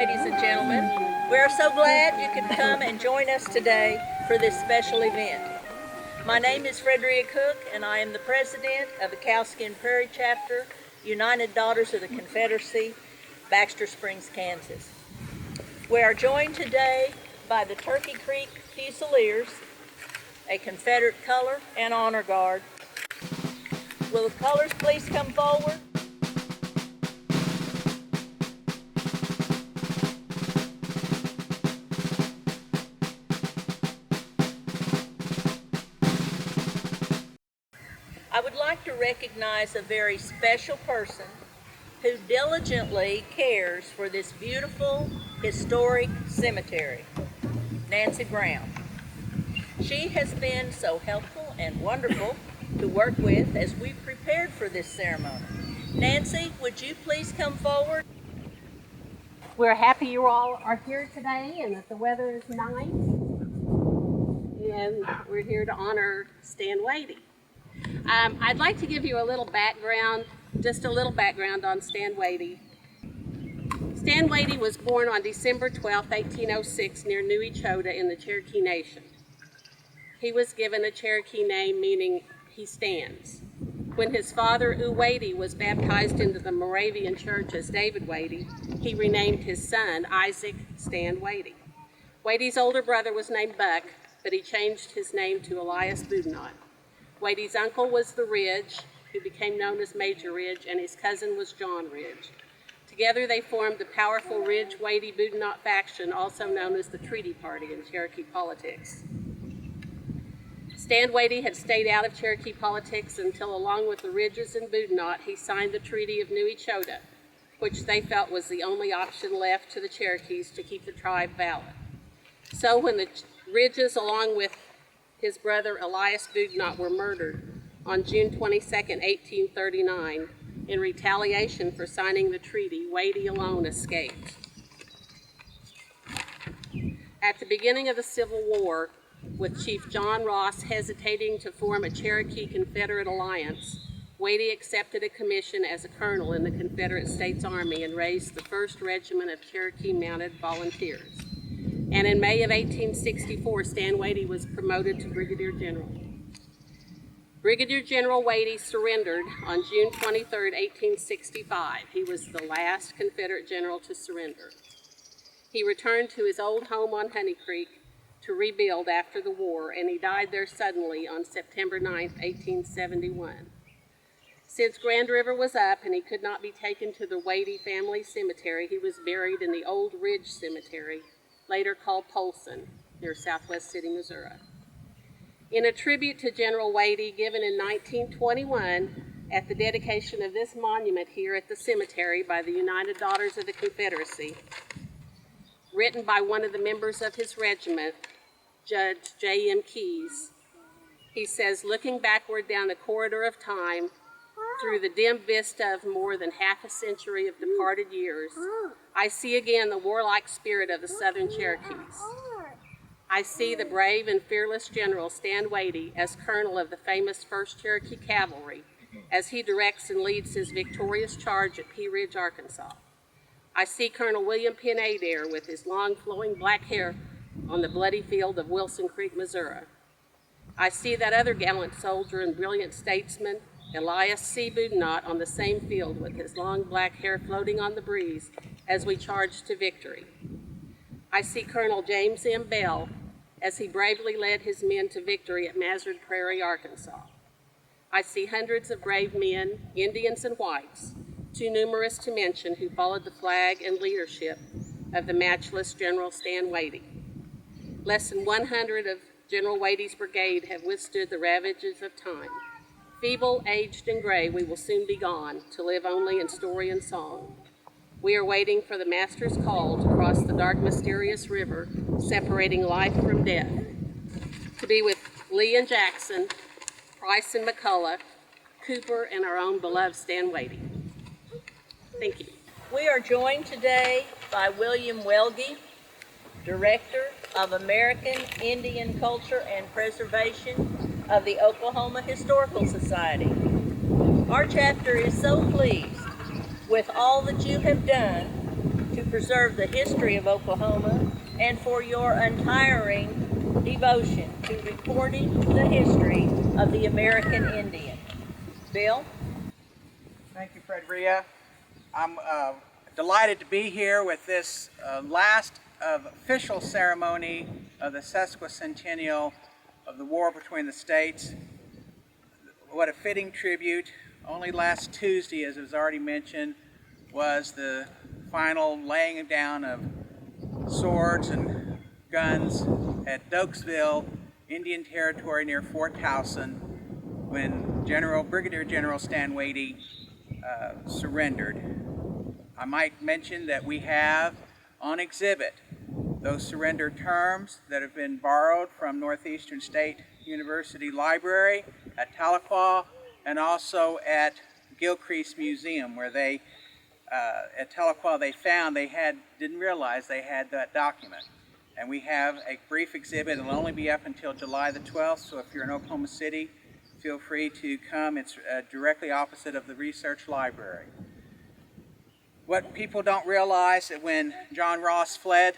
ladies and gentlemen. We are so glad you could come and join us today for this special event. My name is Frederica Cook, and I am the president of the Cowskin Prairie Chapter, United Daughters of the Confederacy, Baxter Springs, Kansas. We are joined today by the Turkey Creek Fusiliers, a Confederate color and honor guard. Will the colors please come forward? I would like to recognize a very special person who diligently cares for this beautiful, historic cemetery, Nancy Brown. She has been so helpful and wonderful to work with as we prepared for this ceremony. Nancy, would you please come forward? We're happy you all are here today and that the weather is nice. And we're here to honor Stan Watie. I'd like to give you a little background, just a little background on Stan Watie. Stan Watie was born on December 12, 1806 near New Echota in the Cherokee Nation. He was given a Cherokee name meaning he stands. When his father, Watie, was baptized into the Moravian Church as David Watie, he renamed his son Isaac Stan Watie. Watie's older brother was named Buck, but he changed his name to Elias Boudinot. Watie's uncle was the Ridge, who became known as Major Ridge, and his cousin was John Ridge. Together they formed the powerful Ridge-Watie-Boudinot faction, also known as the Treaty Party in Cherokee politics. Stan Watie had stayed out of Cherokee politics until, along with the Ridges and Boudinot, he signed the Treaty of New Echota, which they felt was the only option left to the Cherokees to keep the tribe valid. So when the Ridges, along with his brother Elias Boudinot, were murdered on June 22, 1839, in retaliation for signing the treaty, Watie alone escaped. At the beginning of the Civil War, with Chief John Ross hesitating to form a Cherokee Confederate alliance, Watie accepted a commission as a colonel in the Confederate States Army and raised the 1st Regiment of Cherokee Mounted Volunteers. And in May of 1864, Stan Watie was promoted to Brigadier General. Brigadier General Watie surrendered on June 23, 1865. He was the last Confederate general to surrender. He returned to his old home on Honey Creek to rebuild after the war, and he died there suddenly on September 9, 1871. Since Grand River was up and he could not be taken to the Watie family cemetery, he was buried in the Old Ridge Cemetery, later called Polson, near Southwest City, Missouri. In a tribute to General Watie given in 1921 at the dedication of this monument here at the cemetery by the United Daughters of the Confederacy, written by one of the members of his regiment, Judge J.M. Keyes, he says, looking backward down the corridor of time, through the dim vista of more than half a century of departed years, I see again the warlike spirit of the Southern Cherokees. I see the brave and fearless General Stan Watie as colonel of the famous 1st Cherokee Cavalry, as he directs and leads his victorious charge at Pea Ridge, Arkansas. I see Colonel William Penn Adair with his long flowing black hair on the bloody field of Wilson Creek, Missouri. I see that other gallant soldier and brilliant statesman, Elias C. Boudinot, on the same field with his long black hair floating on the breeze as we charge to victory. I see Colonel James M. Bell as he bravely led his men to victory at Mazard Prairie, Arkansas. I see hundreds of brave men, Indians and whites, too numerous to mention, who followed the flag and leadership of the matchless General Stan Watie. Less than 100 of General Watie's brigade have withstood the ravages of time. Feeble, aged, and gray, we will soon be gone, to live only in story and song. We are waiting for the Master's call to cross the dark, mysterious river, separating life from death, to be with Lee and Jackson, Price and McCullough, Cooper, and our own beloved Stan Watie. Thank you. We are joined today by William Welge, Director of American Indian Culture and Preservation of the Oklahoma Historical Society. Our chapter is so pleased with all that you have done to preserve the history of Oklahoma, and for your untiring devotion to recording the history of the American Indian. Bill? Thank you, Fredria. I'm delighted to be here with this last official ceremony of the sesquicentennial of the war between the states. What a fitting tribute. Only last Tuesday, as was already mentioned, was the final laying down of swords and guns at Dokesville, Indian Territory near Fort Towson, when Brigadier General Stan Watie surrendered. I might mention that we have on exhibit those surrender terms that have been borrowed from Northeastern State University Library at Tahlequah, and also at Gilcrease Museum, where they, at Tahlequah, didn't realize they had that document. And we have a brief exhibit. It'll only be up until July the 12th, so if you're in Oklahoma City, feel free to come. It's directly opposite of the Research Library. What people don't realize that when John Ross fled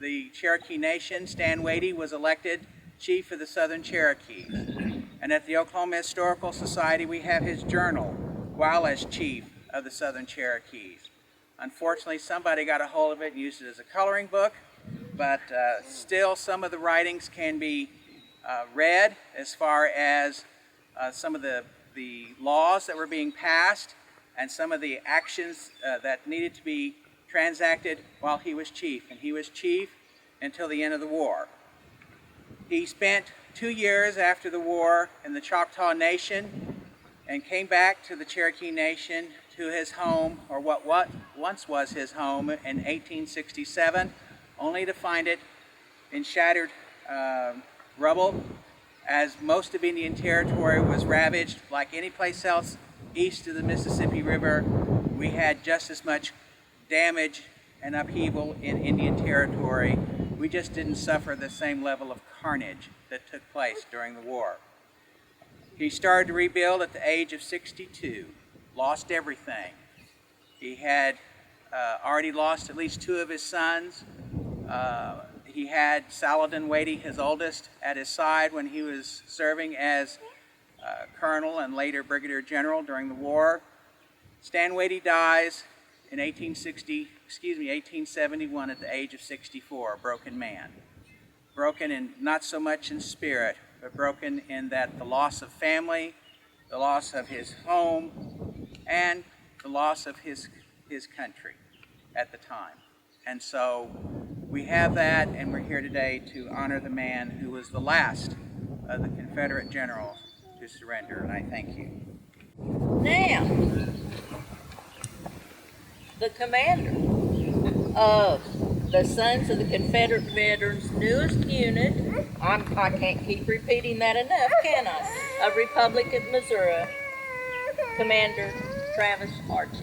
the Cherokee Nation, Stan Watie was elected Chief of the Southern Cherokees. And at the Oklahoma Historical Society, we have his journal while as Chief of the Southern Cherokees. Unfortunately, somebody got a hold of it and used it as a coloring book, but still some of the writings can be read as far as some of the laws that were being passed and some of the actions that needed to be transacted while he was chief. And he was chief until the end of the war. He spent 2 years after the war in the Choctaw Nation and came back to the Cherokee Nation, to his home, or what once was his home, in 1867, only to find it in shattered rubble, as most of Indian Territory was ravaged. Like any place else east of the Mississippi River, we had just as much damage and upheaval in Indian Territory. We just didn't suffer the same level of carnage that took place during the war. He started to rebuild at the age of 62, lost everything. He had already lost at least 2 of his sons. He had Saladin Watie, his oldest, at his side when he was serving as colonel and later brigadier general during the war. Stan Watie dies in 1871 at the age of 64, a broken man. Broken in not so much in spirit, but broken in that the loss of family, the loss of his home, and the loss of his country at the time. And so we have that, and we're here today to honor the man who was the last of the Confederate generals to surrender, and I thank you. Now, the commander of the Sons of the Confederate Veterans' newest unit, I can't keep repeating that enough, can I? Of Republic of Missouri, Commander Travis Archie.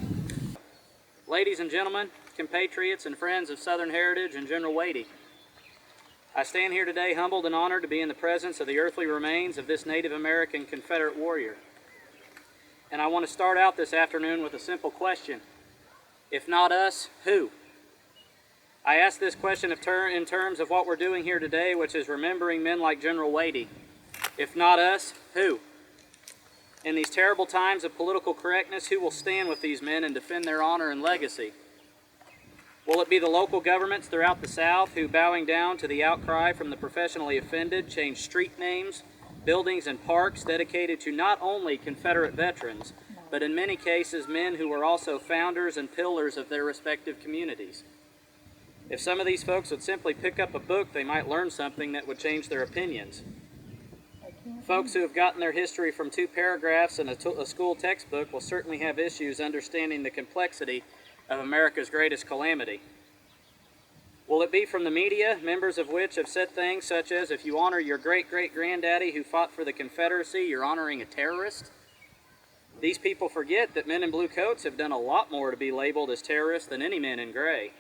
Ladies and gentlemen, compatriots and friends of Southern heritage and General Watie, I stand here today humbled and honored to be in the presence of the earthly remains of this Native American Confederate warrior. And I want to start out this afternoon with a simple question. If not us, who? I ask this question in terms of what we're doing here today, which is remembering men like General Watie. If not us, who? In these terrible times of political correctness, who will stand with these men and defend their honor and legacy? Will it be the local governments throughout the South who, bowing down to the outcry from the professionally offended, change street names, buildings, and parks dedicated to not only Confederate veterans, but in many cases men who were also founders and pillars of their respective communities? If some of these folks would simply pick up a book, they might learn something that would change their opinions. Folks who have gotten their history from 2 paragraphs in a school textbook will certainly have issues understanding the complexity of America's greatest calamity. Will it be from the media, members of which have said things such as, if you honor your great-great-granddaddy who fought for the Confederacy, you're honoring a terrorist? These people forget that men in blue coats have done a lot more to be labeled as terrorists than any men in gray.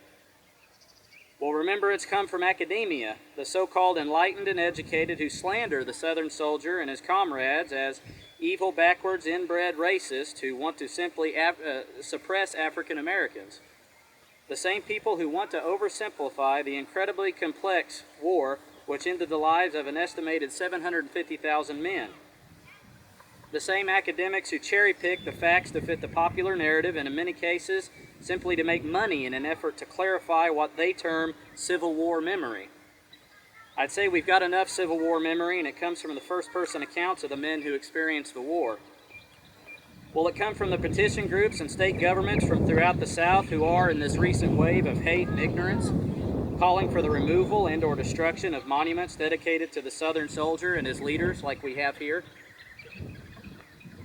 Well, remember, it's come from academia, the so-called enlightened and educated who slander the Southern soldier and his comrades as evil, backwards, inbred racists who want to simply suppress African Americans. The same people who want to oversimplify the incredibly complex war which ended the lives of an estimated 750,000 men. The same academics who cherry-pick the facts to fit the popular narrative, and in many cases, simply to make money in an effort to clarify what they term Civil War memory. I'd say we've got enough Civil War memory, and it comes from the first-person accounts of the men who experienced the war. Will it come from the petition groups and state governments from throughout the South who are, in this recent wave of hate and ignorance, calling for the removal and or destruction of monuments dedicated to the Southern soldier and his leaders like we have here?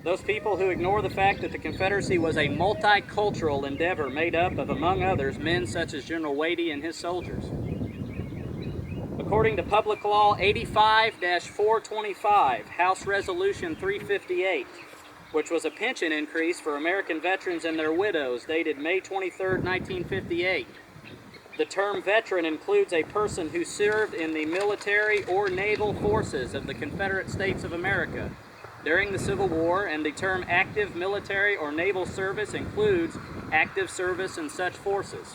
Those people who ignore the fact that the Confederacy was a multicultural endeavor made up of, among others, men such as General Watie and his soldiers. According to Public Law 85-425, House Resolution 358, which was a pension increase for American veterans and their widows dated May 23, 1958, the term veteran includes a person who served in the military or naval forces of the Confederate States of America during the Civil War, and the term active military or naval service includes active service in such forces.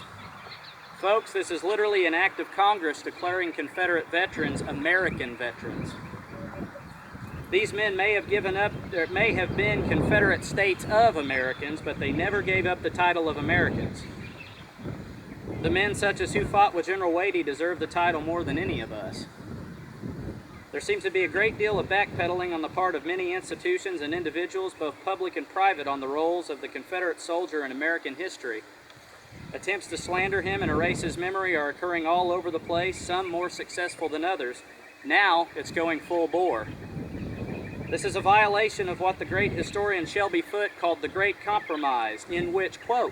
Folks, this is literally an act of Congress declaring Confederate veterans American veterans. These men may have been Confederate States of Americans, but they never gave up the title of Americans. The men such as who fought with General Watie deserve the title more than any of us. There seems to be a great deal of backpedaling on the part of many institutions and individuals, both public and private, on the roles of the Confederate soldier in American history. Attempts to slander him and erase his memory are occurring all over the place, some more successful than others. Now it's going full bore. This is a violation of what the great historian Shelby Foote called the Great Compromise, in which, quote,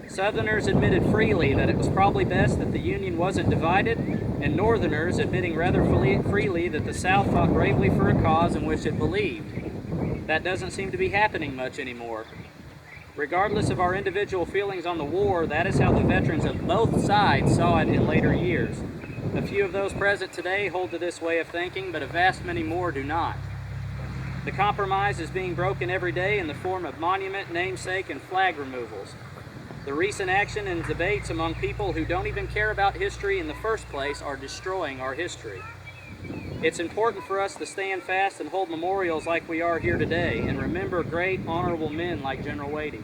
Southerners admitted freely that it was probably best that the Union wasn't divided, and Northerners admitting rather freely that the South fought bravely for a cause in which it believed. That doesn't seem to be happening much anymore. Regardless of our individual feelings on the war, that is how the veterans of both sides saw it in later years. A few of those present today hold to this way of thinking, but a vast many more do not. The compromise is being broken every day in the form of monument, namesake, and flag removals. The recent action and debates among people who don't even care about history in the first place are destroying our history. It's important for us to stand fast and hold memorials like we are here today and remember great, honorable men like General Watie.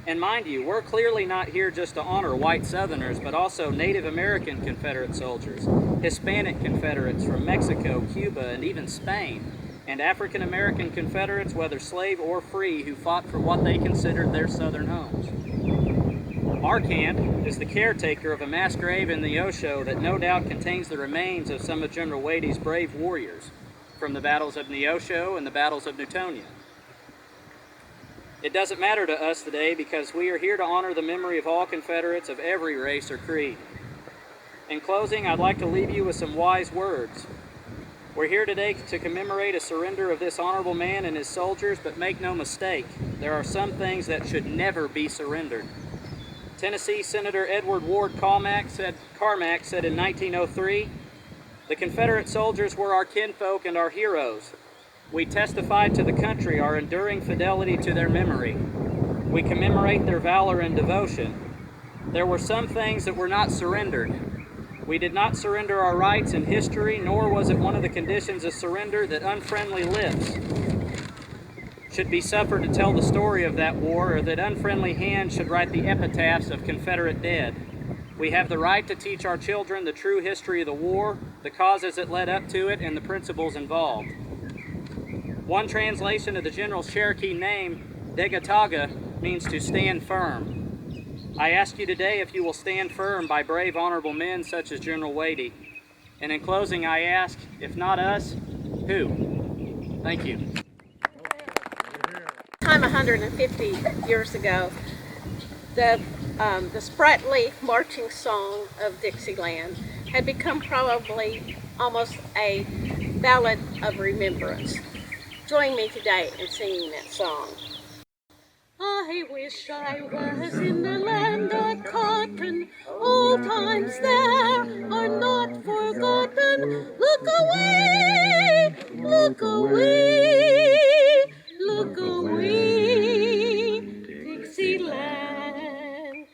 And mind you, we're clearly not here just to honor white Southerners, but also Native American Confederate soldiers, Hispanic Confederates from Mexico, Cuba, and even Spain, and African American Confederates, whether slave or free, who fought for what they considered their Southern homes. Our camp is the caretaker of a mass grave in the Osho that no doubt contains the remains of some of General Watie's brave warriors from the battles of Neosho and the battles of Newtonia. It doesn't matter to us today because we are here to honor the memory of all Confederates of every race or creed. In closing, I'd like to leave you with some wise words. We're here today to commemorate a surrender of this honorable man and his soldiers, but make no mistake, there are some things that should never be surrendered. Tennessee Senator Edward Ward Carmack said in 1903, "The Confederate soldiers were our kinfolk and our heroes. We testified to the country our enduring fidelity to their memory. We commemorate their valor and devotion. There were some things that were not surrendered. We did not surrender our rights in history, nor was it one of the conditions of surrender that unfriendly lips should be suffered to tell the story of that war, or that unfriendly hands should write the epitaphs of Confederate dead. We have the right to teach our children the true history of the war, the causes that led up to it, and the principles involved." One translation of the General's Cherokee name, Degataga, means to stand firm. I ask you today if you will stand firm by brave, honorable men such as General Watie. And in closing, I ask, if not us, who? Thank you. Time 150 years ago, the sprightly marching song of Dixieland had become probably almost a ballad of remembrance. Join me today in singing that song. I wish I was in the land of cotton, old times there are not forgotten. Look away, look away, look away, Dixieland.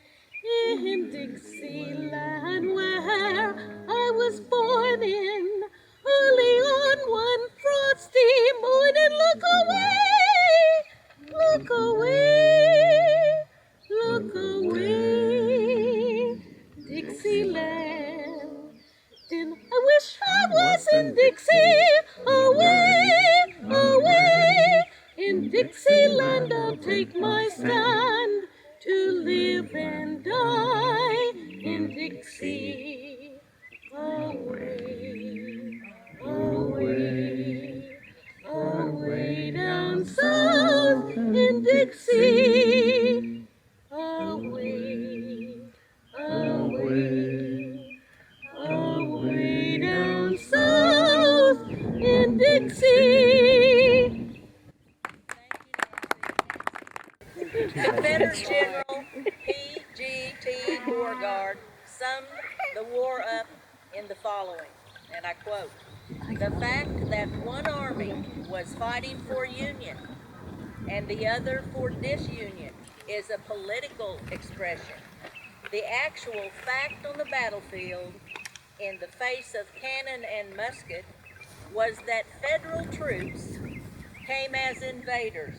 Dixie, away, away. In Dixieland I'll take my stand to live and die in Dixie. Away, away, away down south in Dixie. Away, away, away down south in Dixie. Confederate General P.G.T. Beauregard summed the war up in the following, and I quote, "The fact that one army was fighting for union and the other for disunion is a political expression. The actual fact on the battlefield, in the face of cannon and musket, was that Federal troops came as invaders,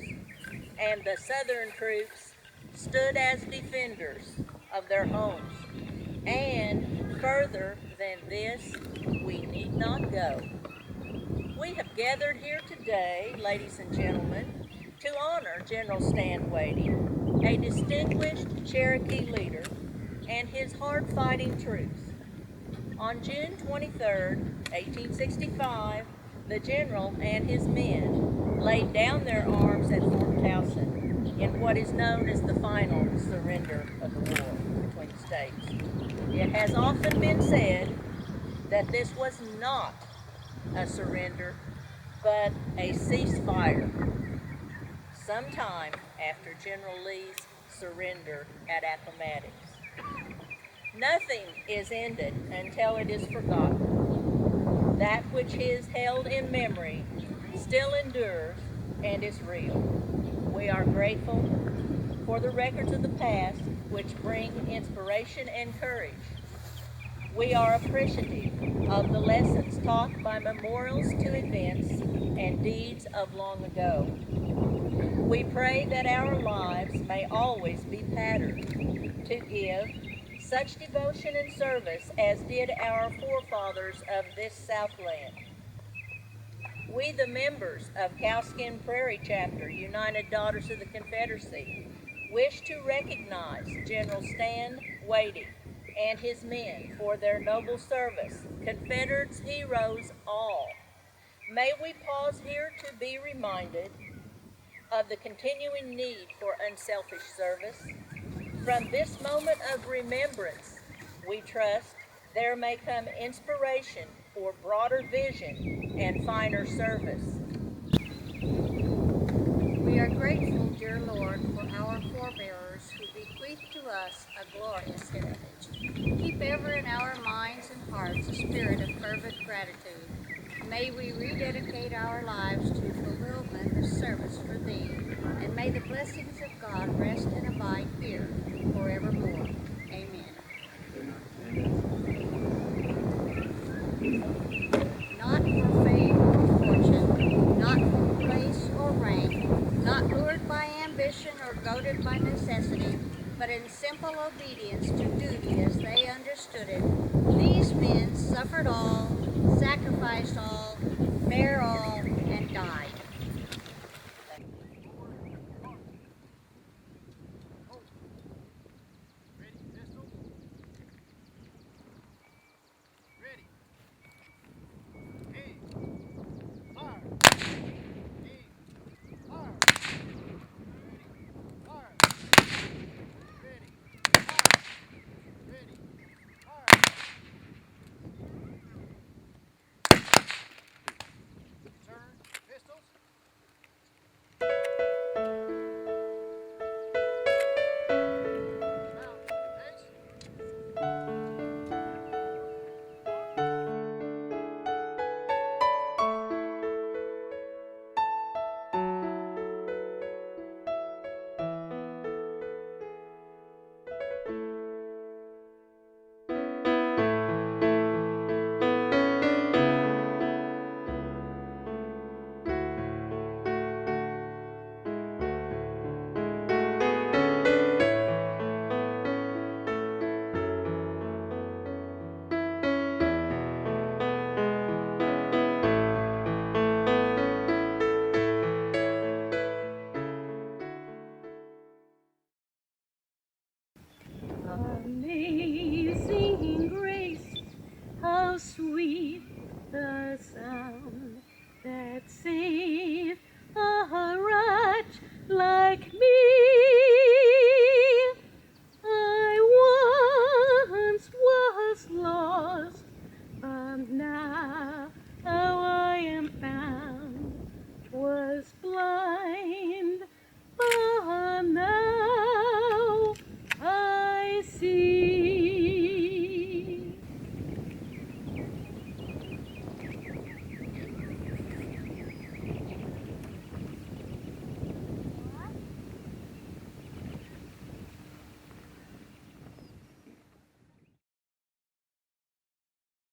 and the Southern troops stood as defenders of their homes. And further than this, we need not go." We have gathered here today, ladies and gentlemen, to honor General Stan Watie, a distinguished Cherokee leader, and his hard-fighting troops. On June 23, 1865, the general and his men laid down their arms at Fort Towson in what is known as the final surrender of the war between the states. It has often been said that this was not a surrender, but a ceasefire, sometime after General Lee's surrender at Appomattox. Nothing is ended until it is forgotten. That which is held in memory still endures and is real. We are grateful for the records of the past which bring inspiration and courage. We are appreciative of the lessons taught by memorials to events and deeds of long ago. We pray that our lives may always be patterned to give such devotion and service as did our forefathers of this Southland. We, the members of Cowskin Prairie Chapter, United Daughters of the Confederacy, wish to recognize General Stan Watie and his men for their noble service, Confederates, heroes all. May we pause here to be reminded of the continuing need for unselfish service. From this moment of remembrance, we trust there may come inspiration for broader vision and finer service. We are grateful, dear Lord, for our forebearers who bequeathed to us a glorious heritage. Keep ever in our minds and hearts a spirit of fervent gratitude. May we rededicate our lives to fulfillment of service for Thee, and may the blessings of God rest and abide here forevermore. Amen. Not for fame or fortune, not for place or rank, not lured by ambition or goaded by necessity, but in simple obedience to duty as they understood it, these men suffered all, sacrificed all, bare all, and died.